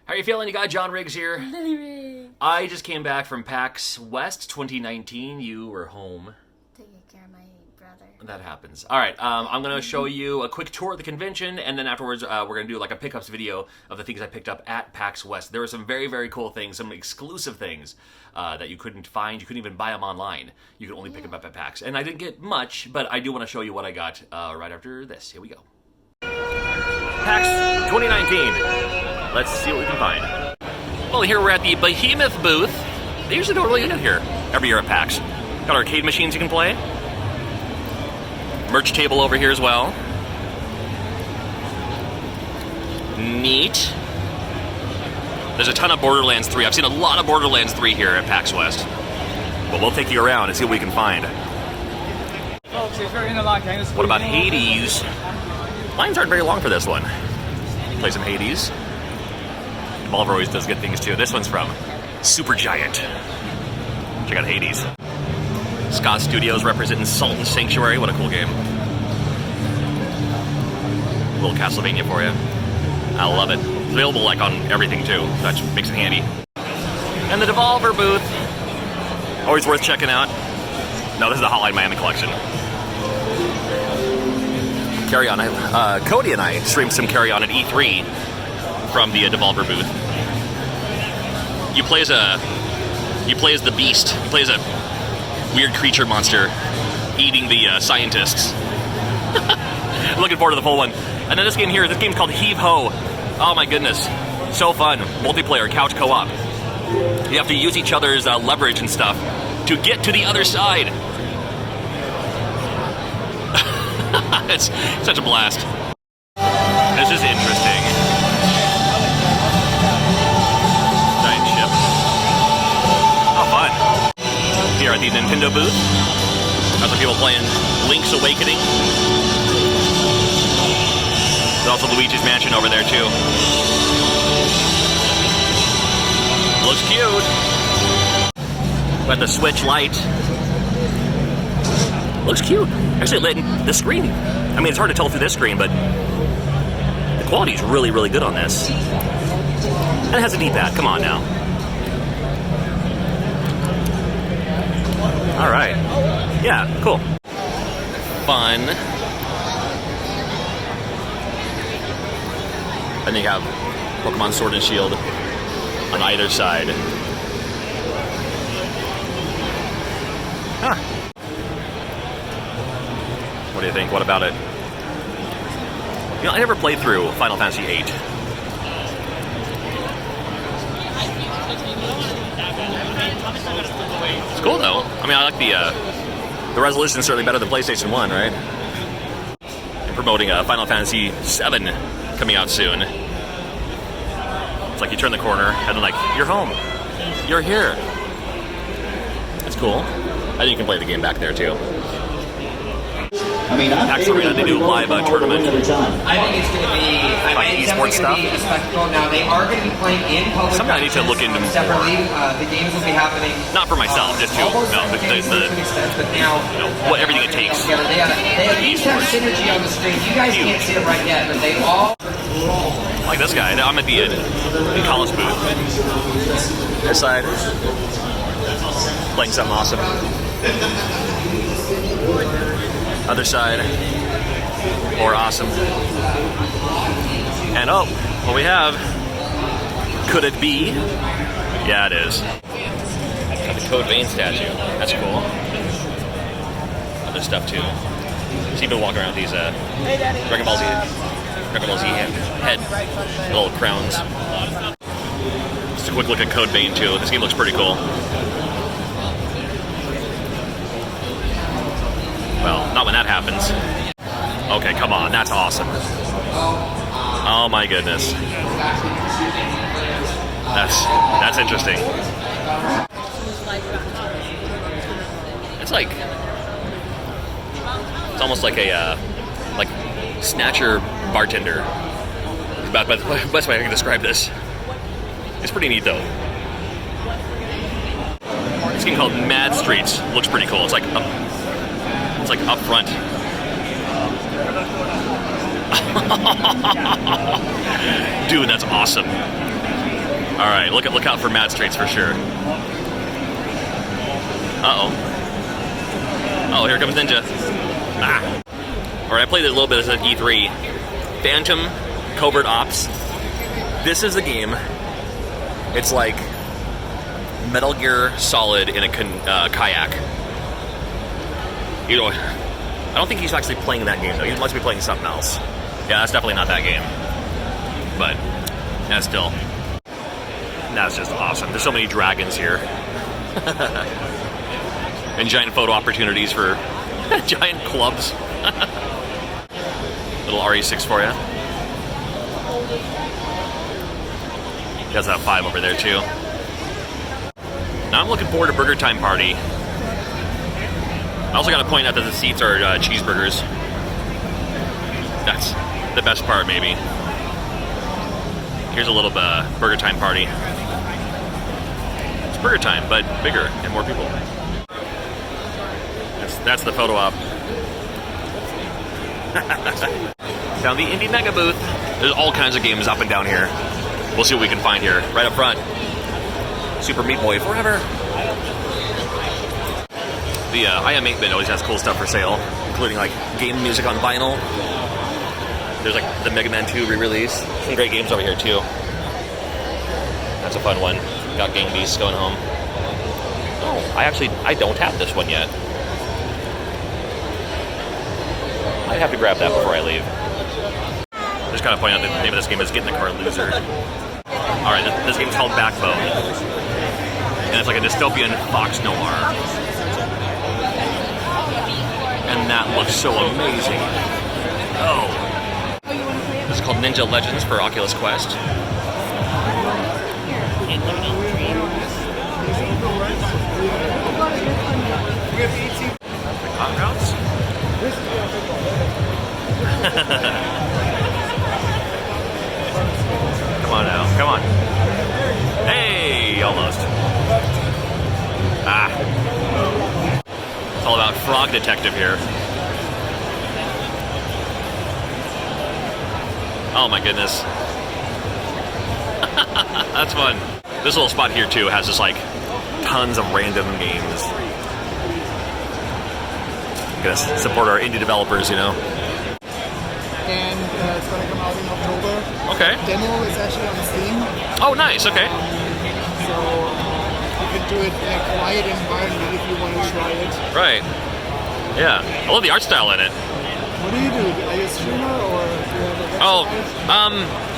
How are you feeling? You got John Riggs here. Lily Riggs. I just came back from PAX West 2019. You were home. Taking care of my brother. That happens. All right, I'm going to show you a quick tour of the convention, and then afterwards we're going to do like a pickups video of the things I picked up at PAX West. There were some very, very cool things, some exclusive things that you couldn't find. You couldn't even buy them online. You could only pick them up at PAX. And I didn't get much, but I do want to show you what I got right after this. Here we go. PAX 2019. Let's see what we can find. Well, here we're at the Behemoth booth. They usually don't really get here every year at PAX. Got arcade machines you can play. Merch table over here as well. Neat. There's a ton of Borderlands 3. I've seen a lot of Borderlands 3 here at PAX West. But we'll take you around and see what we can find. What about Hades? Lines aren't very long for this one. Play some Hades. Devolver always does good things too. This one's from Supergiant. Check out Hades. Scott Studios representing Sultan Sanctuary. What a cool game. A little Castlevania for you. I love it. It's available like on everything too. That makes it handy. And the Devolver booth. Always worth checking out. No, this is the Hotline Miami collection. Carry On. Cody and I streamed some Carry On at E3 from the Devolver booth. You play as the Beast. You play as a weird creature monster eating the scientists. Looking forward to the full one. And then this game here, this game's called Heave Ho. Oh my goodness, so fun. Multiplayer, couch co-op. You have to use each other's leverage and stuff to get to the other side. It's such a blast. This is interesting. Giant ship. Oh, fun. Here at the Nintendo booth. Got some people playing Link's Awakening. There's also Luigi's Mansion over there, too. Looks cute. Got the Switch Lite. Looks cute. Actually, the screen, I mean, it's hard to tell through this screen, but the quality is really, really good on this. And it has a D-pad. Come on now. All right. Yeah, cool. Fun. And then you have Pokemon Sword and Shield on either side. Huh. What do you think? What about it? You know, I never played through Final Fantasy VIII. It's cool though. I mean, I like the resolution is certainly better than PlayStation 1, right? And promoting Final Fantasy VII coming out soon. It's like you turn the corner and then like, you're home. You're here. It's cool. I think you can play the game back there too. I mean, PAX Arena, they do live tournament. I think it's going to be like esports stuff. A spectacle. Now they are going to be playing in public. Something I need to look into separately. more. The games will be happening. Not for myself, just to But now, what everything it takes. They at least have synergy on the screen. You guys can't see it right yet, but they all. Like this guy. I'm at the college booth. This side, playing something awesome. Other side, more awesome. And oh, what we have, could it be? Yeah, it is. Got the Code Vein statue. That's cool. Other stuff too. So you've been walking around with these Dragon Ball Z head, little crowns. Just a quick look at Code Vein too. This game looks pretty cool. Well, not when that happens. Okay, come on, that's awesome. Oh my goodness. That's interesting. It's almost like a like Snatcher bartender. About the best way I can describe this. It's pretty neat though. This game called Mad Streets looks pretty cool. It's like up front. Dude, that's awesome. All right, look out for Mad Streets for sure. Uh-oh. Oh, here comes Ninja. Ah. All right, I played it a little bit at E3. Phantom Covert Ops. This is the game. It's like Metal Gear Solid in a kayak. You know, I don't think he's actually playing that game though. He must be playing something else. Yeah, that's definitely not that game. But that's still, that's just awesome. There's so many dragons here. And giant photo opportunities for giant clubs. Little RE6 for you. He has that 5 over there too. Now I'm looking forward to Burger Time Party. I also got to point out that the seats are cheeseburgers. That's the best part, maybe. Here's a little Burger Time Party. It's Burger Time, but bigger and more people. That's the photo op. Down the Indie Mega booth. There's all kinds of games up and down here. We'll see what we can find here. Right up front. Super Meat Boy Forever. The I Am 8-Bit always has cool stuff for sale, including like game music on vinyl. There's like the Mega Man 2 re-release. Some great games over here too. That's a fun one. Got Gang Beasts going home. Oh, I don't have this one yet. I'd have to grab that before I leave. Just gotta point out the name of this game is Get in the Car Loser. Alright, this game's called Backbone. And it's like a dystopian Fox Noir. And that looks so amazing. Oh. This is called Ninja Legends for Oculus Quest. Hot routes? Come on now, come on. Hey, almost. Ah. It's all about Frog Detective here. Oh my goodness. That's fun. This little spot here too has just like tons of random games. Gonna support our indie developers, you know. And it's going to come out in October. Okay. Demo is actually on Steam. Oh, nice. Okay. So you can do it in a quiet environment if you want to try it. Right. Yeah. I love the art style in it. What do? Are you a streamer or do you have a website? Oh,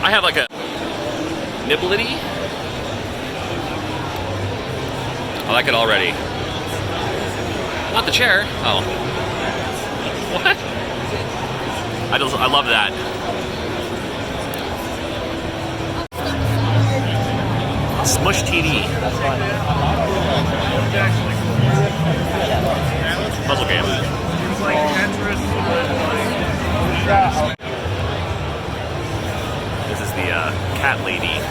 I have like a Nibblity. I like it already. Not the chair. Oh. What? I love that. Smush TD. Puzzle game. This is the cat lady.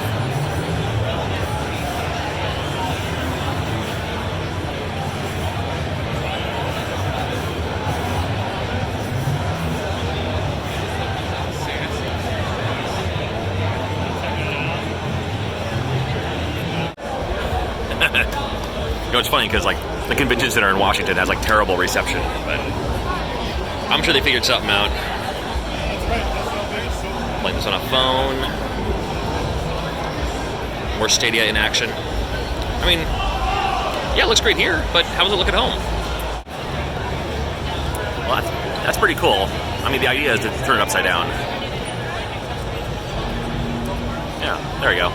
You know, it's funny because like the convention center in Washington has like terrible reception, but I'm sure they figured something out. Playing this on a phone. More Stadia in action. I mean, yeah, it looks great here, but how does it look at home? Well, that's pretty cool. I mean, the idea is to turn it upside down. Yeah, there we go.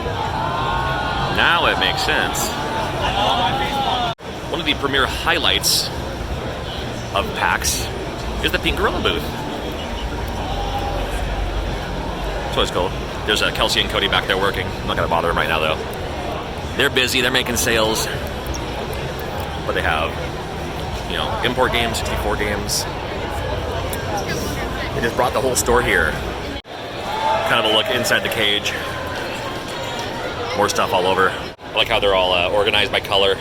Now it makes sense. One of the premier highlights of PAX is the Pink Gorilla booth. That's what it's called. There's Kelsey and Cody back there working. I'm not going to bother them right now, though. They're busy. They're making sales. But they have, you know, import games, 64 games. They just brought the whole store here. Kind of a look inside the cage. More stuff all over. I like how they're all organized by color.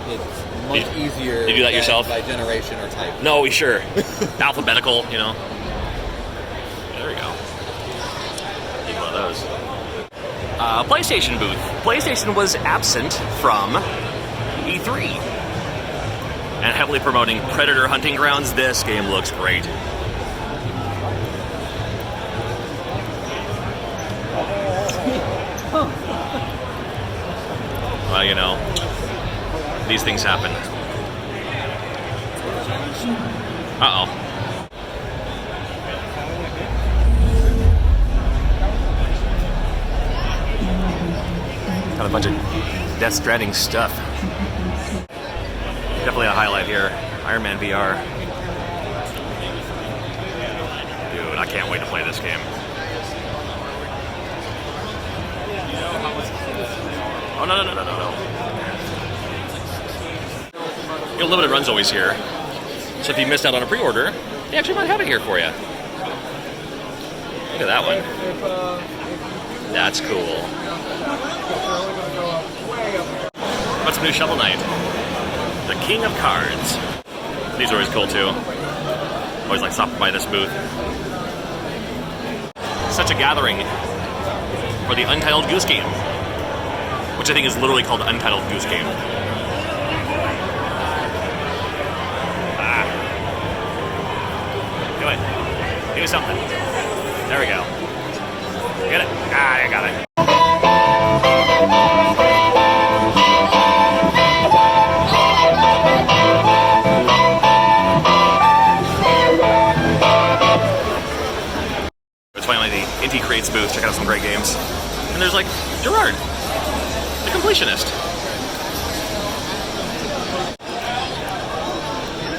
It's much easier. You do that yourself? By generation or type. No, sure. Alphabetical, you know. There we go. Need one of those. PlayStation booth. PlayStation was absent from E3. And heavily promoting Predator Hunting Grounds. This game looks great. Well, you know, these things happen. Uh-oh. Got a bunch of Death Stranding stuff. Definitely a highlight here. Iron Man VR. Dude, I can't wait to play this game. Oh, no. You know, limited run's always here. So if you missed out on a pre-order, they actually might have it here for you. Look at that one. That's cool. What's some new Shovel Knight? The King of Cards. These are always cool too. Always like stopping by this booth. Such a gathering for the Untitled Goose Game, which I think is literally called the Untitled Goose Game. Do it. Do something. There we go. Get it. I got it. It's finally the Inti Creates booth. Check out some great games. And there's like Gerard, the completionist.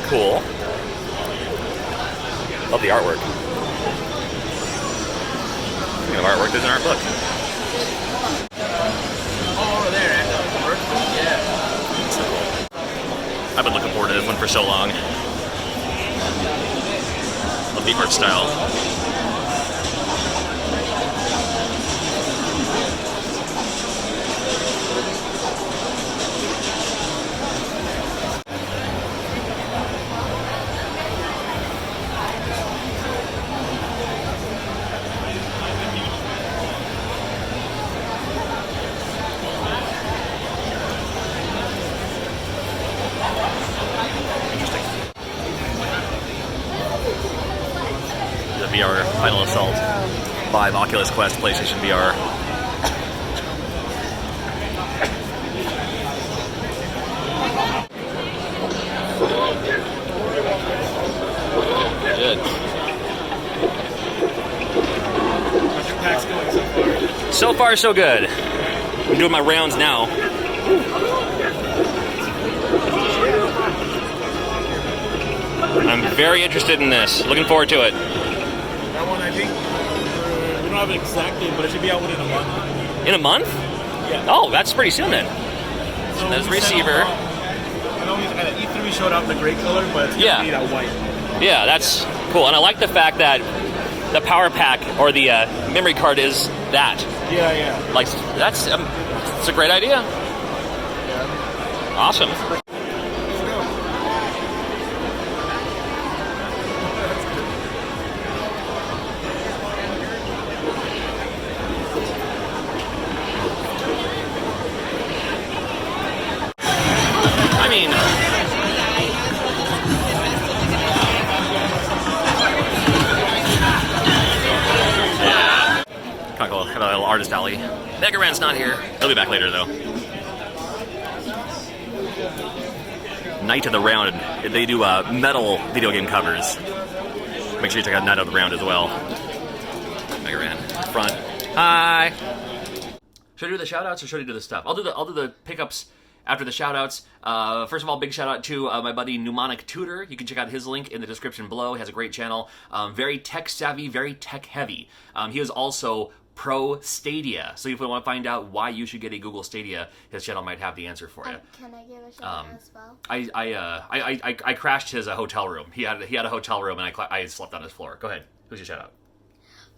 Cool. Love the artwork. Speaking of artwork, there's an art book. Oh, over there, and the workbook, yeah. So cool. I've been looking forward to this one for so long. Love the art style. VR Final Assault Vive Oculus Quest PlayStation VR. Good. How's your PAX going so far? So far, so good. I'm doing my rounds now. I'm very interested in this. Looking forward to it. That one, I think, we don't have an exact date, but it should be out within a month. In a month? Yeah. Oh, that's pretty soon then. So That's we sent receiver. out- I know at E3 showed out the gray color, but it's Yeah. gonna be that white. Yeah, that's cool. And I like the fact that the power pack or the memory card is that. Yeah. Like, it's a great idea. Awesome. I mean, yeah. Kind of cool. Have a little artist alley. Mega Ran's not here. He'll be back later though. Night of the Round. They do metal video game covers. Make sure you check out Night of the Round as well. Mega Ran front. Hi. Should I do the shout-outs or should I do the stuff? I'll do the pickups after the shout-outs. First of all, big shout-out to my buddy Mnemonic Tutor. You can check out his link in the description below. He has a great channel. Very tech-savvy, very tech-heavy. He is also pro Stadia. So if you want to find out why you should get a Google Stadia, his channel might have the answer for you. Can I give a shout out as well? I crashed his hotel room. He had a hotel room, and I slept on his floor. Go ahead. Who's your shout-out?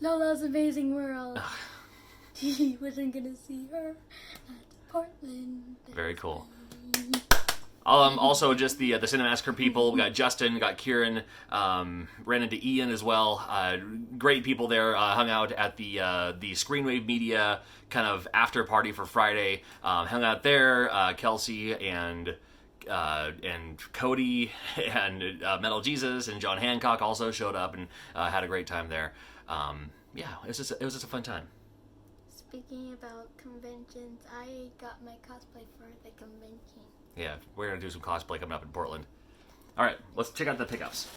Lola's Amazing World. He wasn't gonna see her at Portland. Very cool. Also, just the Cinemassacre people. We got Justin, got Kieran, ran into Ian as well. Great people there. Hung out at the Screenwave Media kind of after party for Friday. Hung out there. Kelsey and Cody and Metal Jesus and John Hancock also showed up and had a great time there. Yeah, it was just a fun time. Speaking about conventions, I got my cosplay for the convention. Yeah, we're going to do some cosplay coming up in Portland. All right, let's check out the pickups.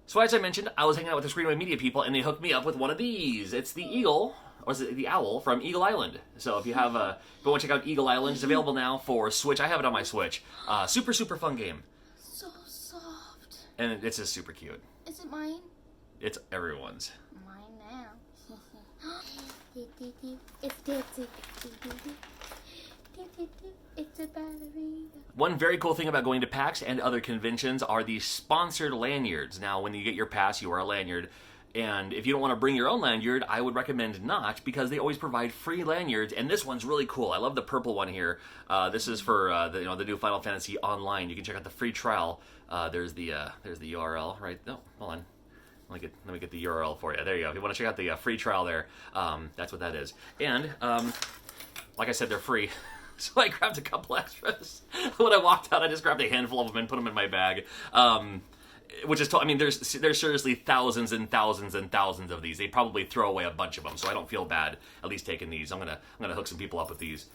So as I mentioned, I was hanging out with the Screenway Media people, and they hooked me up with one of these. It's the Eagle, or is it the Owl, from Eagle Island. So if you have if you want to check out Eagle Island, it's available now for Switch. I have it on my Switch. Super, super fun game. So soft. And it's just super cute. Is it mine? It's everyone's. Mine now. It's dancing. It's a ballerina. One very cool thing about going to PAX and other conventions are the sponsored lanyards. Now, when you get your pass, you are a lanyard. And if you don't want to bring your own lanyard, I would recommend not, because they always provide free lanyards. And this one's really cool. I love the purple one here. This is for the new Final Fantasy Online. You can check out the free trial. There's the URL right. No, hold on. Let me get the URL for you. There you go. If you want to check out the free trial there, that's what that is. And like I said, they're free. So I grabbed a couple extras. When I walked out, I just grabbed a handful of them and put them in my bag. Which is, there's seriously thousands and thousands and thousands of these. They probably throw away a bunch of them, so I don't feel bad at least taking these. I'm gonna hook some people up with these.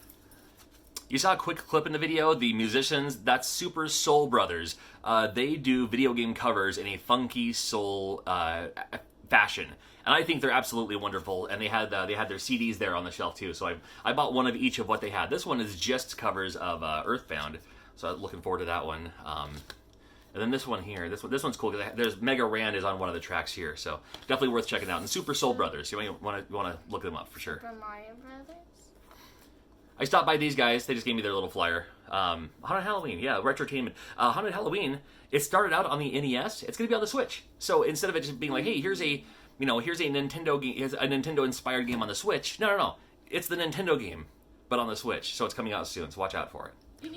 You saw a quick clip in the video. The musicians, that's Super Soul Brothers. They do video game covers in a funky soul fashion. And I think they're absolutely wonderful, and they had their CDs there on the shelf too. So I bought one of each of what they had. This one is just covers of Earthbound, so I'm looking forward to that one. And then this one here, this one's cool because there's Mega Rand is on one of the tracks here, so definitely worth checking out. And Super Soul Brothers, you want to look them up for sure. Super Mario Brothers. I stopped by these guys. They just gave me their little flyer. Haunted Halloween, yeah, Retrotainment. Haunted Halloween. It started out on the NES. It's going to be on the Switch. So instead of it just being like, hey, here's a Nintendo game, a Nintendo-inspired game on the Switch. No. It's the Nintendo game, but on the Switch. So it's coming out soon, so watch out for it.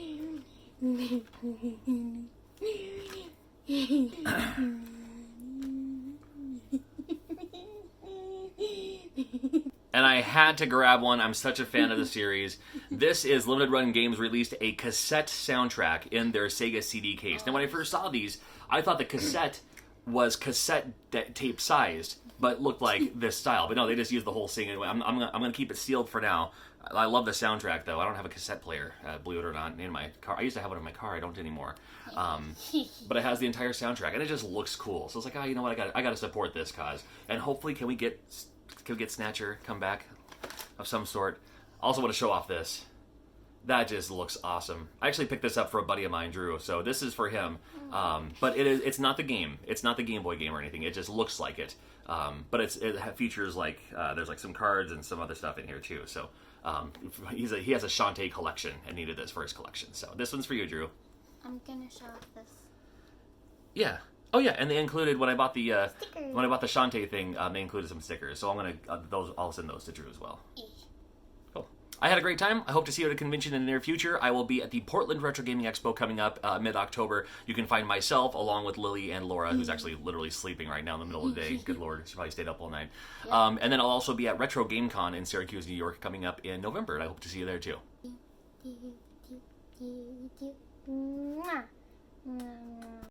And I had to grab one. I'm such a fan of the series. This is Limited Run Games released a cassette soundtrack in their Sega CD case. Now, when I first saw these, I thought the cassette was cassette tape sized, but looked like this style. But no, they just used the whole thing anyway. I'm gonna keep it sealed for now. I love the soundtrack though. I don't have a cassette player, believe it or not, in my car. I used to have one in my car. I don't anymore. But it has the entire soundtrack, and it just looks cool. So it's like, you know what? I gotta support this cause. And hopefully, can we get Snatcher come back of some sort? Also, want to show off this. That just looks awesome. I actually picked this up for a buddy of mine, Drew. So this is for him. But it's not the game. It's not the Game Boy game or anything. It just looks like it. But it features like there's like some cards and some other stuff in here too. So he has a Shantae collection and needed this for his collection. So this one's for you, Drew. I'm gonna show off this. Yeah. Oh yeah, and they included when I bought the Shantae thing. They included some stickers. So I'm gonna I'll send those to Drew as well. Cool. I had a great time. I hope to see you at a convention in the near future. I will be at the Portland Retro Gaming Expo coming up mid-October. You can find myself along with Lily and Laura, who's actually literally sleeping right now in the middle of the day. Good Lord, she probably stayed up all night. Yeah. And then I'll also be at Retro Game Con in Syracuse, New York, coming up in November, and I hope to see you there too.